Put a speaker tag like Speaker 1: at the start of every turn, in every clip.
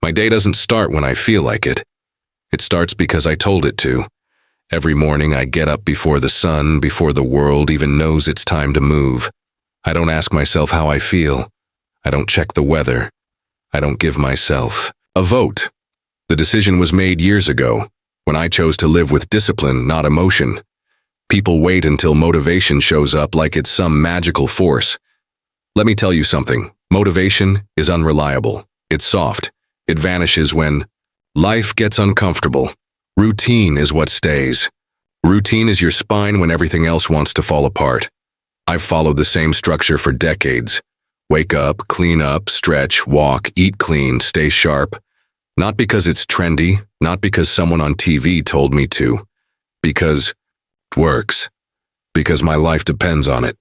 Speaker 1: My day doesn't start when I feel like it. It starts because I told it to. Every morning I get up before the sun, before the world even knows it's time to move. I don't ask myself how I feel. I don't check the weather. I don't give myself a vote. The decision was made years ago, when I chose to live with discipline, not emotion. People wait until motivation shows up like it's some magical force. Let me tell you something. Motivation is unreliable. It's soft. It vanishes when life gets uncomfortable. Routine is what stays. Routine is your spine when everything else wants to fall apart. I've followed the same structure for decades. Wake up, clean up, stretch, walk, eat clean, stay sharp. Not because it's trendy, not because someone on TV told me to. Because it works. Because my life depends on it.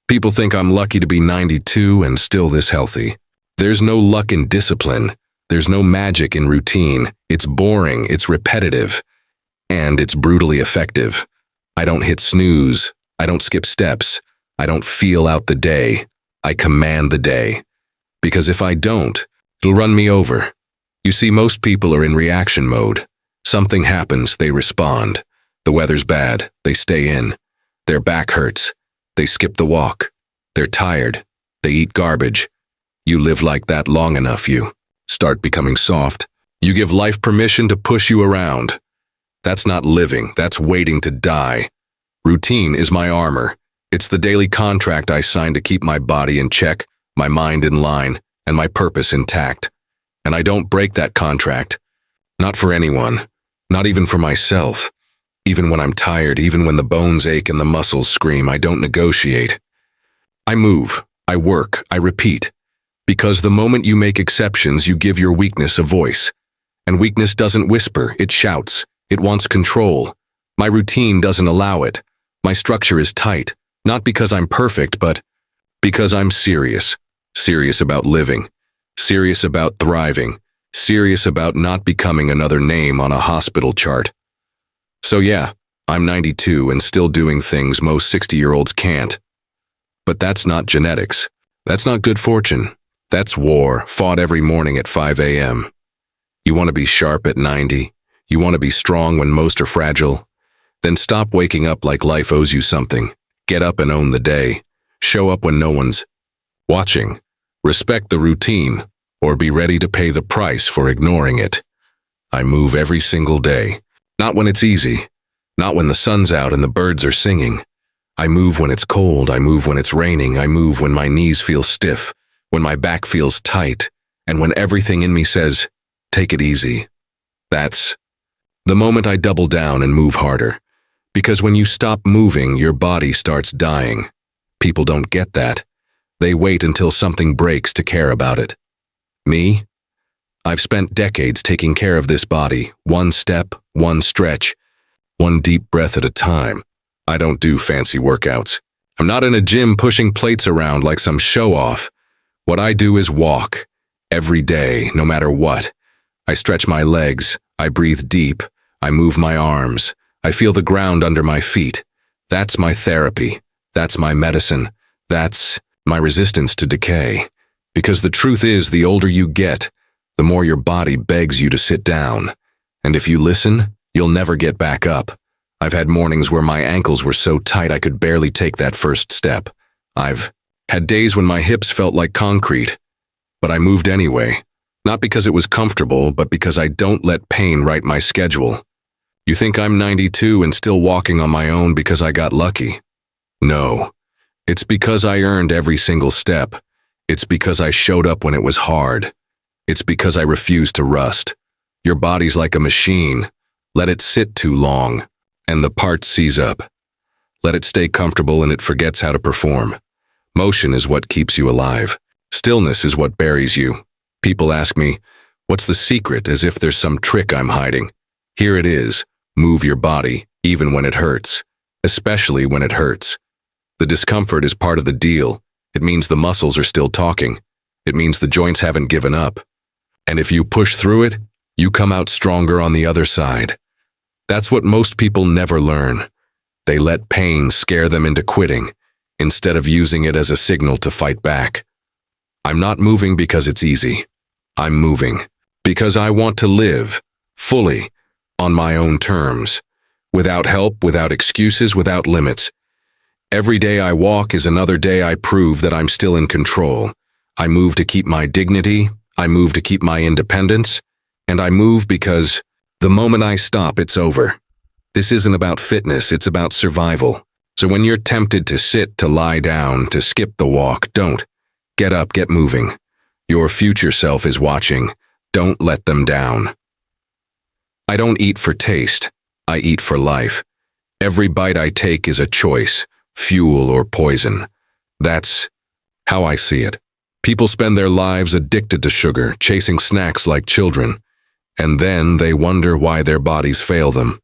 Speaker 1: People think I'm lucky to be 92 and still this healthy. There's no luck in discipline. There's no magic in routine. It's boring, it's repetitive, and it's brutally effective. I don't hit snooze. I don't skip steps. I don't feel out the day. I command the day. Because if I don't, it'll run me over. You see, most people are in reaction mode. Something happens, they respond. The weather's bad, they stay in. Their back hurts, they skip the walk. They're tired, they eat garbage. You live like that long enough, you start becoming soft. You give life permission to push you around. That's not living, that's waiting to die. Routine is my armor. It's the daily contract I sign to keep my body in check, my mind in line, and my purpose intact. And I don't break that contract. Not for anyone. Not even for myself. Even when I'm tired, even when the bones ache and the muscles scream, I don't negotiate. I move, I work, I repeat. Because the moment you make exceptions, you give your weakness a voice. And weakness doesn't whisper, it shouts. It wants control. My routine doesn't allow it. My structure is tight. Not because I'm perfect, but because I'm serious. Serious about living. Serious about thriving. Serious about not becoming another name on a hospital chart. So yeah, I'm 92 and still doing things most 60-year-olds can't. But that's not genetics. That's not good fortune. That's war, fought every morning at 5 a.m. You want to be sharp at 90? You want to be strong when most are fragile? Then stop waking up like life owes you something. Get up and own the day. Show up when no one's watching. Respect the routine, or be ready to pay the price for ignoring it. I move every single day. Not when it's easy. Not when the sun's out and the birds are singing. I move when it's cold. I move when it's raining. I move when my knees feel stiff, when my back feels tight, and when everything in me says, take it easy. That's the moment I double down and move harder. Because when you stop moving, your body starts dying. People don't get that. They wait until something breaks to care about it. Me? I've spent decades taking care of this body, one step, one stretch, one deep breath at a time. I don't do fancy workouts. I'm not in a gym pushing plates around like some show-off. What I do is walk. Every day, no matter what. I stretch my legs. I breathe deep. I move my arms. I feel the ground under my feet. That's my therapy. That's my medicine. That's my resistance to decay. Because the truth is, the older you get, the more your body begs you to sit down. And if you listen, you'll never get back up. I've had mornings where my ankles were so tight I could barely take that first step. I've had days when my hips felt like concrete. But I moved anyway. Not because it was comfortable, but because I don't let pain write my schedule. You think I'm 92 and still walking on my own because I got lucky? No. It's because I earned every single step. It's because I showed up when it was hard. It's because I refused to rust. Your body's like a machine. Let it sit too long, and the parts seize up. Let it stay comfortable and it forgets how to perform. Motion is what keeps you alive. Stillness is what buries you. People ask me, what's the secret, as if there's some trick I'm hiding. Here it is. Move your body, even when it hurts. Especially when it hurts. The discomfort is part of the deal. It means the muscles are still talking. It means the joints haven't given up. And if you push through it, you come out stronger on the other side. That's what most people never learn. They let pain scare them into quitting, instead of using it as a signal to fight back. I'm not moving because it's easy. I'm moving Because I want to live, fully, on my own terms, without help, without excuses, without limits. Every day I walk is another day I prove that I'm still in control. I move to keep my dignity, I move to keep my independence, and I move because the moment I stop, it's over. This isn't about fitness, it's about survival. So when you're tempted to sit, to lie down, to skip the walk, don't. Get up, get moving. Your future self is watching. Don't let them down. I don't eat for taste. I eat for life. Every bite I take is a choice, fuel or poison. That's how I see it. People spend their lives addicted to sugar, chasing snacks like children, and then they wonder why their bodies fail them.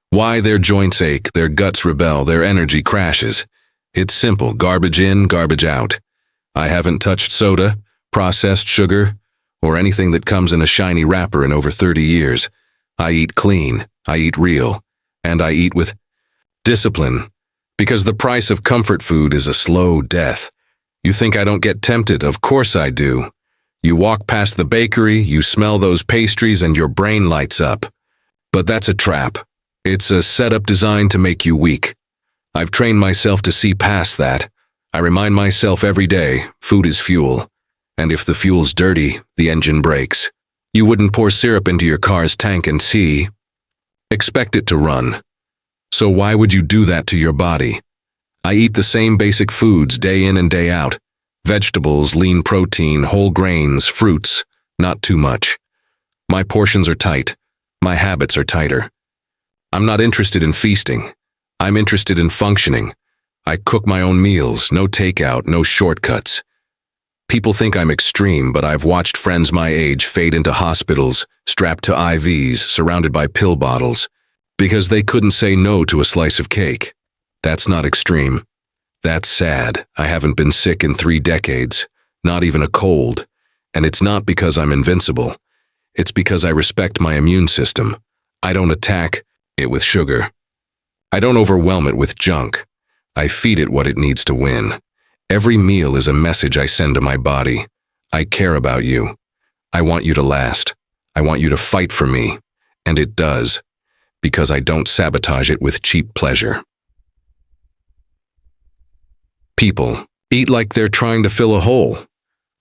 Speaker 1: Why their joints ache, their guts rebel, their energy crashes. It's simple, garbage in, garbage out. I haven't touched soda, processed sugar, or anything that comes in a shiny wrapper in over 30 years. I eat clean, I eat real, and I eat with discipline, because the price of comfort food is a slow death. You think I don't get tempted? Of course I do. You walk past the bakery, you smell those pastries, and your brain lights up. But that's a trap. It's a setup designed to make you weak. I've trained myself to see past that. I remind myself every day, food is fuel. And if the fuel's dirty, the engine breaks. You wouldn't pour syrup into your car's tank and expect it to run. So why would you do that to your body? I eat the same basic foods day in and day out. Vegetables, lean protein, whole grains, fruits, not too much. My portions are tight. My habits are tighter. I'm not interested in feasting. I'm interested in functioning. I cook my own meals, no takeout, no shortcuts. People think I'm extreme, but I've watched friends my age fade into hospitals, strapped to IVs, surrounded by pill bottles, because they couldn't say no to a slice of cake. That's not extreme. That's sad. I haven't been sick in 3 decades, not even a cold. And it's not because I'm invincible. It's because I respect my immune system. I don't attack it with sugar. I don't overwhelm it with junk. I feed it what it needs to win. Every meal is a message I send to my body. I care about you. I want you to last. I want you to fight for me. And it does, because I don't sabotage it with cheap pleasure. People eat like they're trying to fill a hole.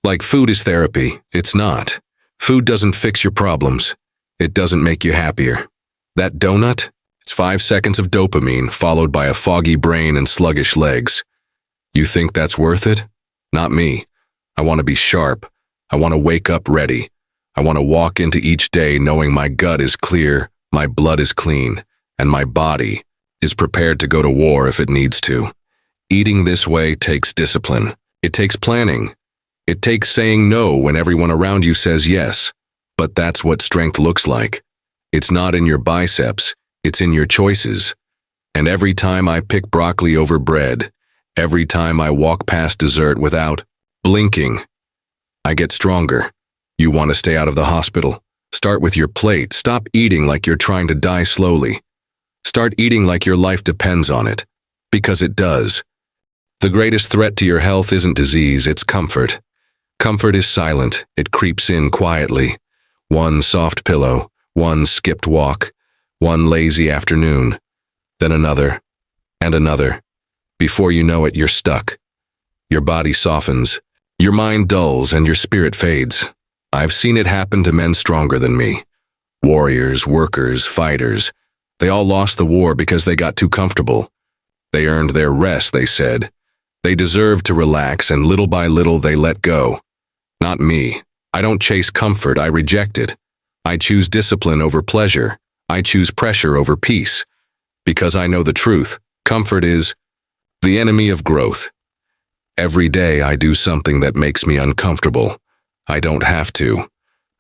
Speaker 1: Like food is therapy. It's not. Food doesn't fix your problems. It doesn't make you happier. That donut? It's 5 seconds of dopamine followed by a foggy brain and sluggish legs. You think that's worth it? Not me. I want to be sharp. I want to wake up ready. I want to walk into each day knowing my gut is clear, my blood is clean, and my body is prepared to go to war if it needs to. Eating this way takes discipline. It takes planning. It takes saying no when everyone around you says yes. But that's what strength looks like. It's not in your biceps. It's in your choices. And every time I pick broccoli over bread, every time I walk past dessert without blinking, I get stronger. You want to stay out of the hospital? Start with your plate. Stop eating like you're trying to die slowly. Start eating like your life depends on it. Because it does. The greatest threat to your health isn't disease, it's comfort. Comfort is silent. It creeps in quietly. One soft pillow, one skipped walk, one lazy afternoon, then another, and another. Before you know it, you're stuck. Your body softens, your mind dulls, and your spirit fades. I've seen it happen to men stronger than me. Warriors, workers, fighters. They all lost the war because they got too comfortable. They earned their rest, they said. They deserved to relax, and little by little they let go. Not me. I don't chase comfort, I reject it. I choose discipline over pleasure. I choose pressure over peace. Because I know the truth. Comfort is the enemy of growth. Every day I do something that makes me uncomfortable. I don't have to.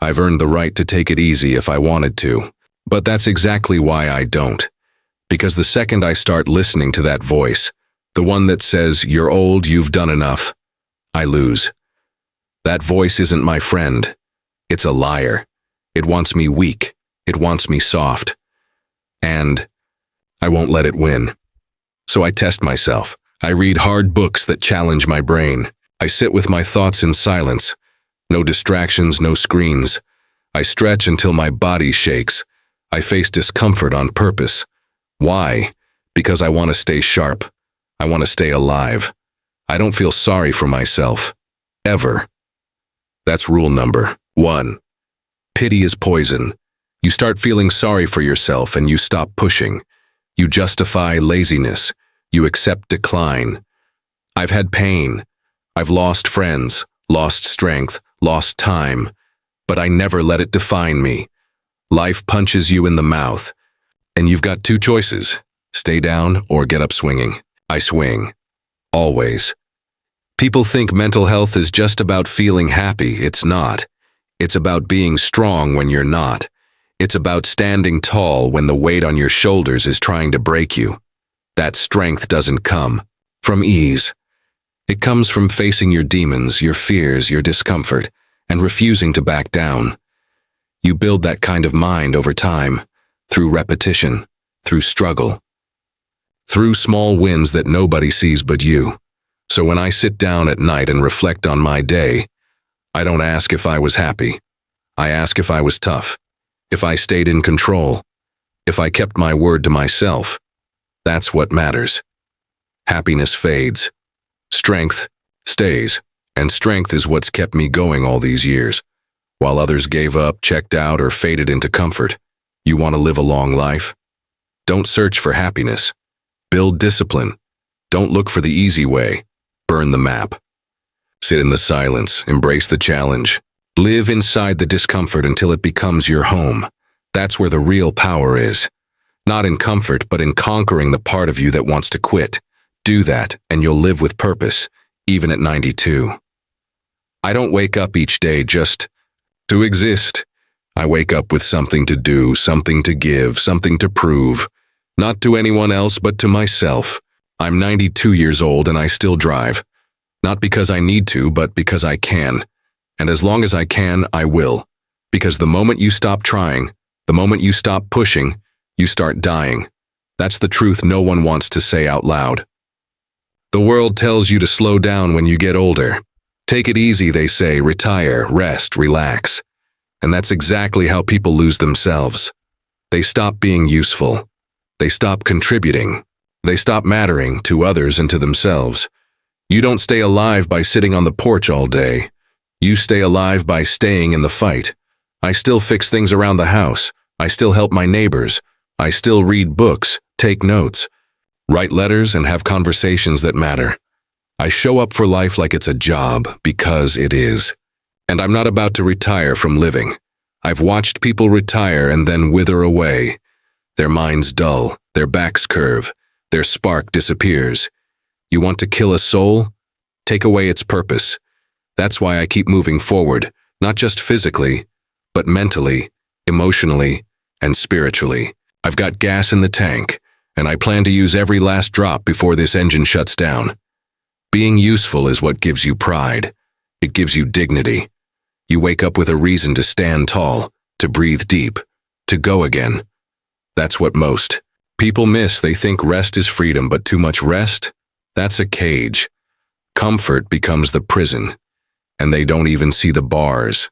Speaker 1: I've earned the right to take it easy if I wanted to. But that's exactly why I don't. Because the second I start listening to that voice, the one that says, "You're old, you've done enough," I lose. That voice isn't my friend. It's a liar. It wants me weak. It wants me soft. And I won't let it win. So I test myself. I read hard books that challenge my brain. I sit with my thoughts in silence. No distractions, no screens. I stretch until my body shakes. I face discomfort on purpose. Why? Because I want to stay sharp. I want to stay alive. I don't feel sorry for myself. Ever. That's rule number 1. Pity is poison. You start feeling sorry for yourself and you stop pushing. You justify laziness. You accept decline. I've had pain. I've lost friends, lost strength, lost time. But I never let it define me. Life punches you in the mouth. And you've got 2 choices. Stay down or get up swinging. I swing. Always. People think mental health is just about feeling happy. It's not. It's about being strong when you're not. It's about standing tall when the weight on your shoulders is trying to break you. That strength doesn't come from ease. It comes from facing your demons, your fears, your discomfort, and refusing to back down. You build that kind of mind over time, through repetition, through struggle, through small wins that nobody sees but you. So when I sit down at night and reflect on my day, I don't ask if I was happy. I ask if I was tough, if I stayed in control, if I kept my word to myself. That's what matters. Happiness fades. Strength stays. And strength is what's kept me going all these years. While others gave up, checked out, or faded into comfort, you want to live a long life? Don't search for happiness. Build discipline. Don't look for the easy way. Burn the map. Sit in the silence. Embrace the challenge. Live inside the discomfort until it becomes your home. That's where the real power is. Not in comfort, but in conquering the part of you that wants to quit. Do that, and you'll live with purpose, even at 92. I don't wake up each day just to exist. I wake up with something to do, something to give, something to prove. Not to anyone else, but to myself. I'm 92 years old and I still drive. Not because I need to, but because I can. And as long as I can, I will. Because the moment you stop trying, the moment you stop pushing, you start dying. That's the truth no one wants to say out loud. The world tells you to slow down when you get older. Take it easy, they say, retire, rest, relax. And that's exactly how people lose themselves. They stop being useful. They stop contributing. They stop mattering to others and to themselves. You don't stay alive by sitting on the porch all day. You stay alive by staying in the fight. I still fix things around the house. I still help my neighbors. I still read books, take notes, write letters, and have conversations that matter. I show up for life like it's a job, because it is. And I'm not about to retire from living. I've watched people retire and then wither away. Their minds dull, their backs curve, their spark disappears. You want to kill a soul? Take away its purpose. That's why I keep moving forward, not just physically, but mentally, emotionally, and spiritually. I've got gas in the tank, and I plan to use every last drop before this engine shuts down. Being useful is what gives you pride. It gives you dignity. You wake up with a reason to stand tall, to breathe deep, to go again. That's what most people miss. They think rest is freedom, but too much rest? That's a cage. Comfort becomes the prison, and they don't even see the bars.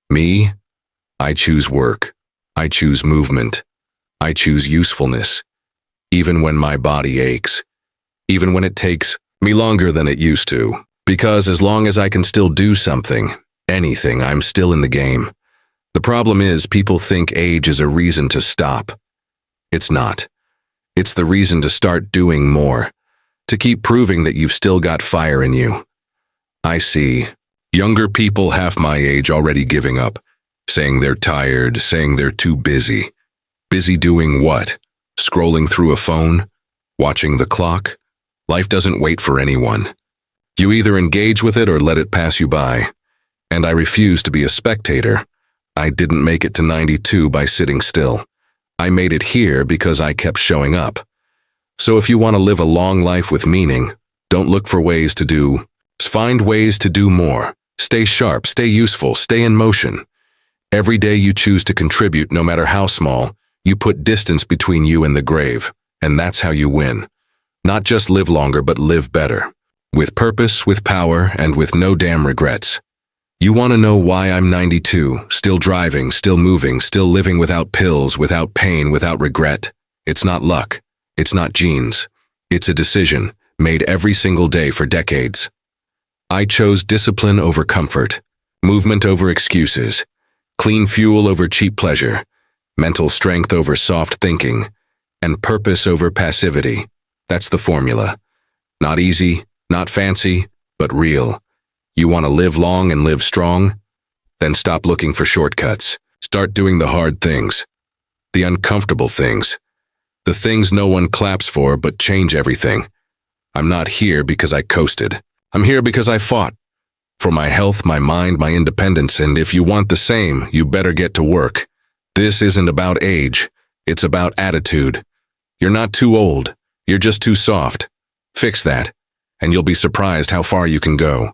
Speaker 1: Me? I choose work. I choose movement. I choose usefulness. Even when my body aches. Even when it takes me longer than it used to. Because as long as I can still do something, anything, I'm still in the game. The problem is people think age is a reason to stop. It's not. It's the reason to start doing more. To keep proving that you've still got fire in you. I see younger people half my age already giving up, saying they're tired, saying they're too busy. Busy doing what? Scrolling through a phone? Watching the clock? Life doesn't wait for anyone. You either engage with it or let it pass you by. And I refuse to be a spectator. I didn't make it to 92 by sitting still. I made it here because I kept showing up. So if you want to live a long life with meaning, don't look for ways to do. Find ways to do more. Stay sharp, stay useful, stay in motion. Every day you choose to contribute, no matter how small, you put distance between you and the grave, and that's how you win. Not just live longer, but live better. With purpose, with power, and with no damn regrets. You want to know why I'm 92, still driving, still moving, still living without pills, without pain, without regret? It's not luck. It's not genes. It's a decision, made every single day for decades. I chose discipline over comfort, movement over excuses, clean fuel over cheap pleasure, mental strength over soft thinking, and purpose over passivity. That's the formula. Not easy, not fancy, but real. You want to live long and live strong? Then stop looking for shortcuts. Start doing the hard things, the uncomfortable things, the things no one claps for but change everything. I'm not here because I coasted. I'm here because I fought. For my health, my mind, my independence, and if you want the same, you better get to work. This isn't about age. It's about attitude. You're not too old. You're just too soft. Fix that, and you'll be surprised how far you can go.